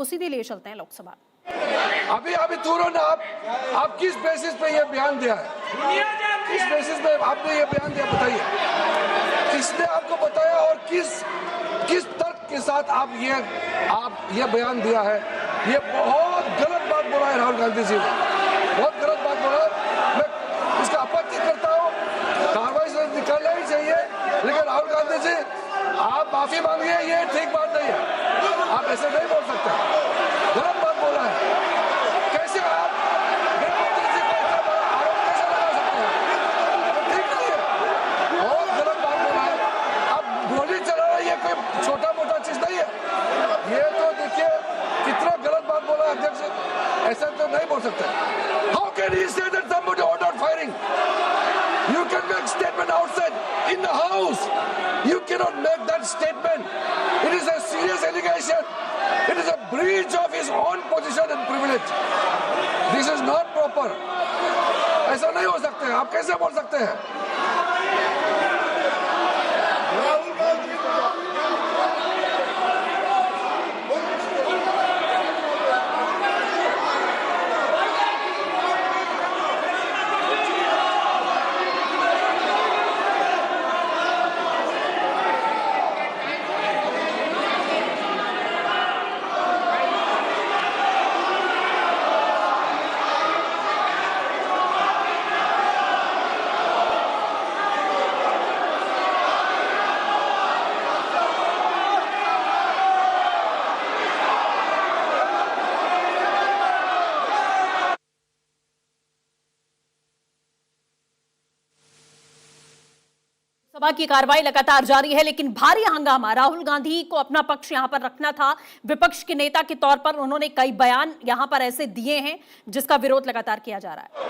आपको सीधे ले चलते हैं लोकसभा। अभी तुरंत आप किस बेसिस पे ये बयान दिया है? किस बेसिस पे आपने ये बयान दिया, बताइए। किसने आपको बताया और किस तर्क के साथ आप ये बयान दिया है? ये बहुत गलत बात बोला है राहुल गांधी जी ने, बहुत गलत बात बोला। मैं इसका आपत्ति करता हूँ, कार्रवाई से निकालना ही चाहिए, लेकिन राहुल गांधी जी आप माफी मांगिए, ये ठीक बात नहीं है। आप ऐसे नहीं बोल सकते, गलत बात बोला है। कैसे आप गृहमंत्री जी को इतना बड़ा आरोप कैसे लगा सकते हैं? ठीक नहीं है, बहुत गलत बात बोला है। आप गोली चलाना ये कोई छोटा मोटा चीज नहीं है। ये तो देखिए कितना गलत बात बोला अध्यक्ष, ऐसा तो नहीं बोल सकते। How can he say that somebody ordered firing? You can make statement outside in the house. You cannot make that statement. It is a serious allegation. It is a breach of his own position and privilege. This is not proper. ऐसा नहीं हो सकते, आप कैसे बोल सकते हैं? सभा की कार्रवाई लगातार जारी है, लेकिन भारी हंगामा। राहुल गांधी को अपना पक्ष यहां पर रखना था। विपक्ष के नेता के तौर पर उन्होंने कई बयान यहां पर ऐसे दिए हैं जिसका विरोध लगातार किया जा रहा है।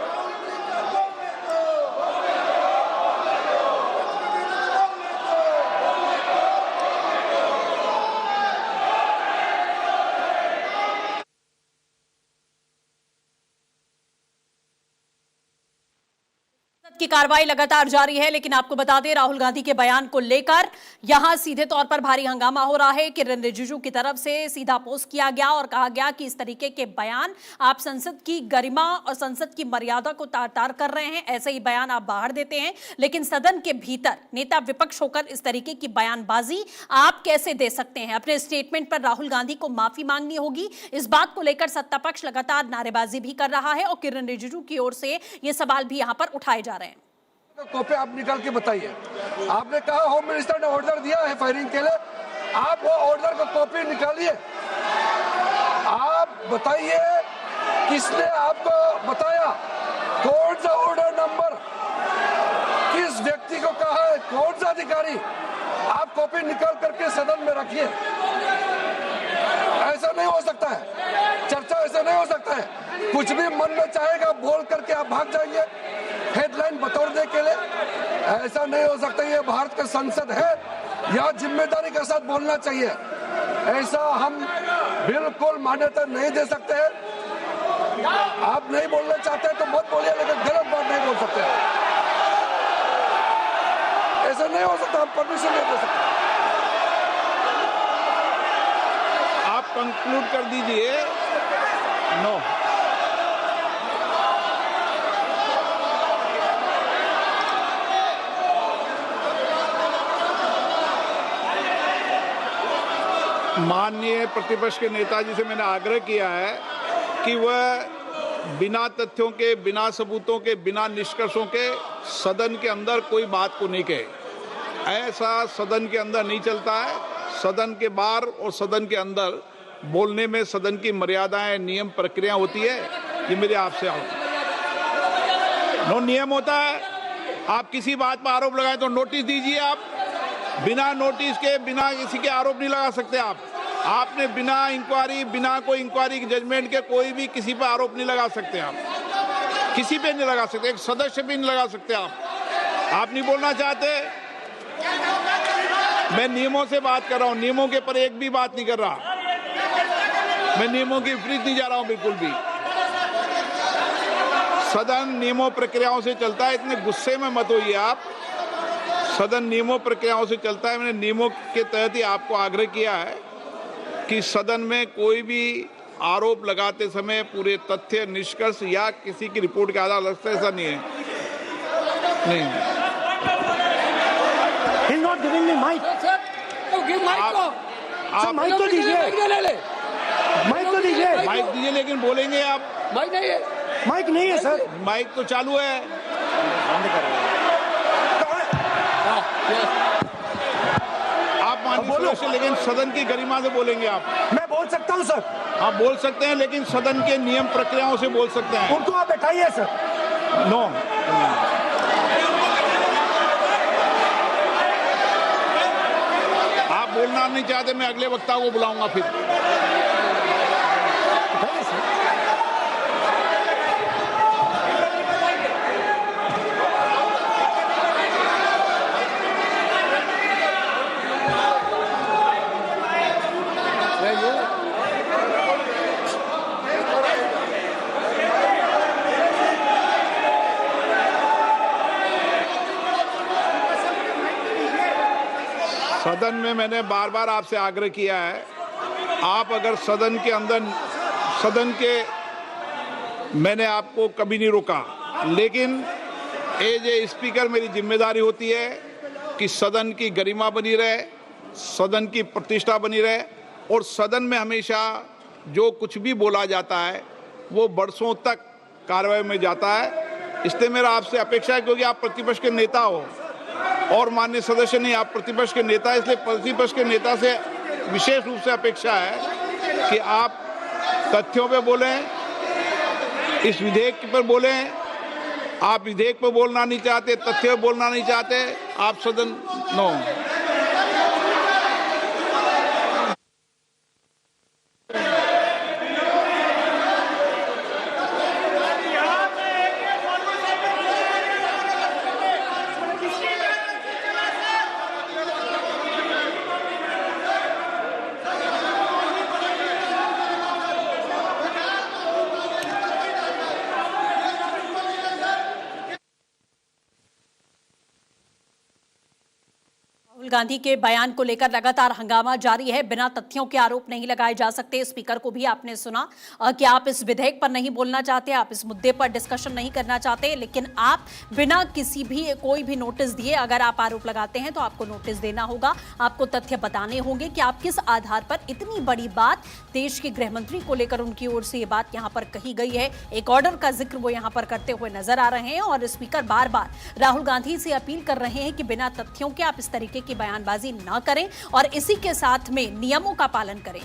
की कार्रवाई लगातार जारी है, लेकिन आपको बता दें राहुल गांधी के बयान को लेकर यहां सीधे तौर पर भारी हंगामा हो रहा है। किरण रिजिजू की तरफ से सीधा पोस्ट किया गया और कहा गया कि इस तरीके के बयान आप संसद की गरिमा और संसद की मर्यादा को तार-तार कर रहे हैं। ऐसे ही बयान आप बाहर देते हैं, लेकिन सदन के भीतर नेता विपक्ष होकर इस तरीके की बयानबाजी आप कैसे दे सकते हैं? अपने स्टेटमेंट पर राहुल गांधी को माफी मांगनी होगी। इस बात को लेकर सत्ता पक्ष लगातार नारेबाजी भी कर रहा है और किरण रिजिजू की ओर से ये सवाल भी यहां पर उठाए जा रहे हैं। कॉपी आप निकाल के बताइए। आपने कहा होम मिनिस्टर ने ऑर्डर दिया है फायरिंग के लिए, आप वो ऑर्डर को कॉपी निकालिए। आप बताइए किसने आपको बताया, कौन सा ऑर्डर नंबर, किस व्यक्ति को कहा है, कौन सा अधिकारी? आप कॉपी निकाल करके सदन में रखिए। ऐसा नहीं हो सकता है, चर्चा ऐसा नहीं हो सकता है। कुछ भी मन में चाहेगा बोल करके आप भाग जाएंगे हेडलाइन बतौरने के लिए। ऐसा नहीं हो सकता। ये भारत का संसद है, यहाँ जिम्मेदारी के साथ बोलना चाहिए। ऐसा हम बिल्कुल मान्यता नहीं दे सकते हैं। आप नहीं बोलना चाहते तो मत बोलिए, लेकिन गलत बात नहीं बोल सकते। ऐसा नहीं हो सकता, हम परमिशन नहीं दे सकते। आप कंक्लूड कर दीजिए। नो, माननीय प्रतिपक्ष के नेता जी से मैंने आग्रह किया है कि वह बिना तथ्यों के, बिना सबूतों के, बिना निष्कर्षों के सदन के अंदर कोई बात को नहीं कहे। ऐसा सदन के अंदर नहीं चलता है। सदन के बाहर और सदन के अंदर बोलने में सदन की मर्यादाएं, नियम, प्रक्रिया होती है। ये मेरे आपसे नियम होता है। आप किसी बात पर आरोप लगाए तो नोटिस दीजिए। आप बिना नोटिस के, बिना किसी के आरोप नहीं लगा सकते। आपने बिना इंक्वायरी, बिना कोई इंक्वायरी की जजमेंट के कोई भी किसी पर आरोप नहीं लगा सकते। आप किसी पे नहीं लगा सकते, एक सदस्य भी नहीं लगा सकते। आप नहीं बोलना चाहते, मैं नियमों से बात कर रहा हूं, नियमों के पर एक भी बात नहीं कर रहा। मैं नियमों के विपरीत नहीं जा रहा हूं बिल्कुल भी। सदन नियमों प्रक्रियाओं से चलता है, इतने गुस्से में मत होइए आप। सदन नियमों प्रक्रियाओं से चलता है। मैंने नियमों के तहत ही आपको आग्रह किया है कि सदन में कोई भी आरोप लगाते समय पूरे तथ्य, निष्कर्ष या किसी की रिपोर्ट के आधार लगता है, ऐसा नहीं है। नहीं, He's not giving me mic. आप माइक तो दीजिए, माइक तो दीजिए। माइक दीजिए, लेकिन बोलेंगे आप। माइक नहीं है, माइक नहीं है सर। माइक तो चालू है। आप माननीय सदस्य, लेकिन सदन की गरिमा से बोलेंगे आप। मैं बोल सकता हूँ सर। आप बोल सकते हैं, लेकिन सदन के नियम प्रक्रियाओं से बोल सकते हैं। उनको आप बैठाइए सर। नो, आप बोलना नहीं चाहते, मैं अगले वक्ता को बुलाऊंगा फिर। बैठाइए सर। सदन में मैंने बार बार आपसे आग्रह किया है, आप अगर सदन के अंदर, मैंने आपको कभी नहीं रोका, लेकिन एज ए स्पीकर मेरी जिम्मेदारी होती है कि सदन की गरिमा बनी रहे, सदन की प्रतिष्ठा बनी रहे, और सदन में हमेशा जो कुछ भी बोला जाता है वो बरसों तक कार्रवाई में जाता है। इसलिए मेरा आपसे अपेक्षा है, क्योंकि आप प्रतिपक्ष के नेता हो और माननीय सदस्य नहीं, आप प्रतिपक्ष के नेता, इसलिए प्रतिपक्ष के नेता से विशेष रूप से अपेक्षा है कि आप तथ्यों पे बोलें, इस विधेयक पर बोलें। आप विधेयक पर बोलना नहीं चाहते, तथ्य पे बोलना नहीं चाहते, आप सदन नो। राहुल गांधी के बयान को लेकर लगातार हंगामा जारी है। बिना तथ्यों के आरोप नहीं लगाए जा सकते। स्पीकर को भी आपने सुना कि आप इस विधेयक पर नहीं बोलना चाहते, आप इस मुद्दे पर डिस्कशन नहीं करना चाहते, लेकिन आप बिना किसी भी कोई भी नोटिस दिए अगर आप आरोप लगाते हैं तो आपको नोटिस देना होगा, आपको तथ्य बताने होंगे कि आप किस आधार पर इतनी बड़ी बात देश के गृह मंत्री को लेकर उनकी ओर से ये बात यहां पर कही गई है। एक ऑर्डर का जिक्र वो यहां पर करते हुए नजर आ रहे हैं और स्पीकर बार बार राहुल गांधी से अपील कर रहे हैं कि बिना तथ्यों के आप इस तरीके की बयानबाजी न करें और इसी के साथ में नियमों का पालन करें।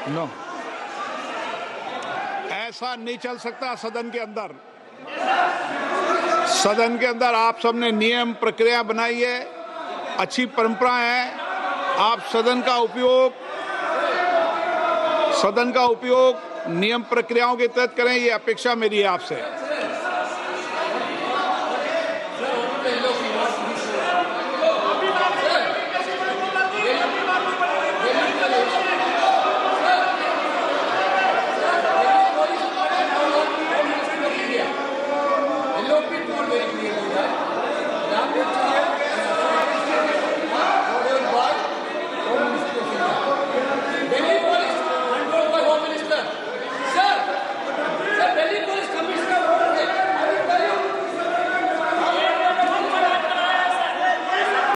नो, ऐसा नहीं चल सकता। सदन के अंदर आप सबने नियम प्रक्रिया बनाई है, अच्छी परंपरा है। आप सदन का उपयोग नियम प्रक्रियाओं के तहत करें, ये अपेक्षा मेरी है आपसे।